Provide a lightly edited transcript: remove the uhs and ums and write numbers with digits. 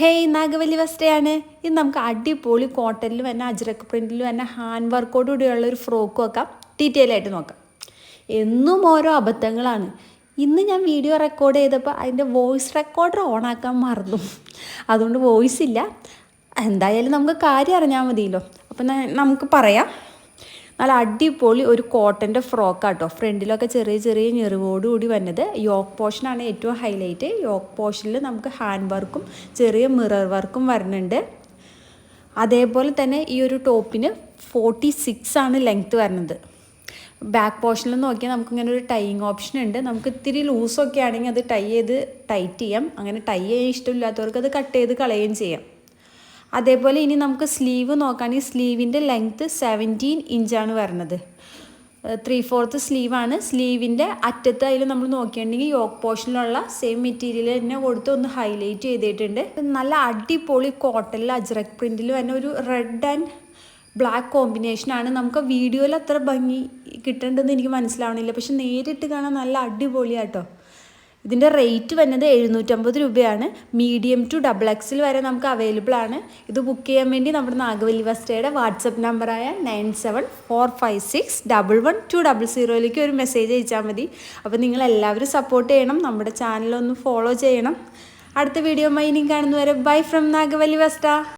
Hey Nagavalli വസ്ത്രയാണ്. ഇത് നമുക്ക് അടിപൊളി കോട്ടണിൽ തന്നെ അജ്രക്ക് പ്രിൻറ്റിൽ തന്നെ ഹാൻഡ് വർക്കോട് കൂടിയുള്ള ഒരു ഫ്രോക്ക് വെക്കാം. ഡീറ്റെയിൽ ആയിട്ട് നോക്കാം. എന്നും ഓരോ അബദ്ധങ്ങളാണ്. ഇന്ന് ഞാൻ വീഡിയോ റെക്കോർഡ് ചെയ്തപ്പോൾ അതിൻ്റെ വോയിസ് റെക്കോർഡർ ഓണാക്കാൻ മറന്നു. അതുകൊണ്ട് വോയിസ് ഇല്ല. എന്തായാലും നമുക്ക് കാര്യം അറിഞ്ഞാൽ മതിയല്ലോ. അപ്പം നമുക്ക് പറയാം. നല്ല അടിപൊളി ഒരു കോട്ടൻ്റെ ഫ്രോക്കാട്ടോ. ഫ്രണ്ടിലൊക്കെ ചെറിയ ചെറിയ ഞെറിവോടുകൂടി വന്നത്. യോക്ക് പോർഷനാണ് ഏറ്റവും ഹൈലൈറ്റ്. യോക്ക് പോർഷനിൽ നമുക്ക് ഹാൻഡ് വർക്കും ചെറിയ മിറർ വർക്കും വരുന്നുണ്ട്. അതേപോലെ തന്നെ ഈ ഒരു ടോപ്പിന് 46 ആണ് ലെങ്ത്ത് വരുന്നത്. ബാക്ക് പോർഷനിൽ നോക്കിയാൽ നമുക്കിങ്ങനെ ഒരു ടൈയിങ് ഓപ്ഷൻ ഉണ്ട്. നമുക്ക് ഇത്തിരി ലൂസൊക്കെ ആണെങ്കിൽ അത് ടൈറ്റ് ചെയ്യാം. അങ്ങനെ ടൈ ചെയ്യാൻ ഇഷ്ടമില്ലാത്തവർക്ക് അത് കട്ട് ചെയ്ത് കളയുകയും ചെയ്യാം. അതേപോലെ ഇനി നമുക്ക് സ്ലീവ് നോക്കുകയാണെങ്കിൽ സ്ലീവിൻ്റെ ലെങ്ത്ത് 17 ഇഞ്ചാണ് വരുന്നത്. 3/4 സ്ലീവാണ്. സ്ലീവിൻ്റെ അറ്റത്ത് അതിൽ നമ്മൾ നോക്കിയിട്ടുണ്ടെങ്കിൽ യോക്ക് പോർഷനിലുള്ള സെയിം മെറ്റീരിയൽ തന്നെ കൊടുത്ത് ഒന്ന് ഹൈലൈറ്റ് ചെയ്തിട്ടുണ്ട്. നല്ല അടിപൊളി കോട്ടണിൽ അജ്രക് പ്രിൻറ്റിൽ തന്നെ ഒരു റെഡ് ആൻഡ് ബ്ലാക്ക് കോമ്പിനേഷനാണ്. നമുക്ക് വീഡിയോയിൽ അത്ര ഭംഗി കിട്ടേണ്ടതെന്ന് എനിക്ക് മനസ്സിലാവണില്ല, പക്ഷെ നേരിട്ട് കാണാൻ നല്ല അടിപൊളിയാട്ടോ. ഇതിൻ്റെ റേറ്റ് വരുന്നത് 750 രൂപയാണ്. മീഡിയം ടു XXL വരെ നമുക്ക് അവൈലബിൾ ആണ്. ഇത് ബുക്ക് ചെയ്യാൻ വേണ്ടി നമ്മുടെ നാഗവല്ലി വസ്ത്രയുടെ വാട്സപ്പ് നമ്പറായ 9745611200 ഒരു മെസ്സേജ് അയച്ചാൽ മതി. അപ്പോൾ നിങ്ങളെല്ലാവരും സപ്പോർട്ട് ചെയ്യണം. നമ്മുടെ ചാനലൊന്ന് ഫോളോ ചെയ്യണം. അടുത്ത വീഡിയോയുമായി ഇനി കാണുന്നവരെ ബൈ ഫ്രം നാഗവല്ലി വസ്ത്ര.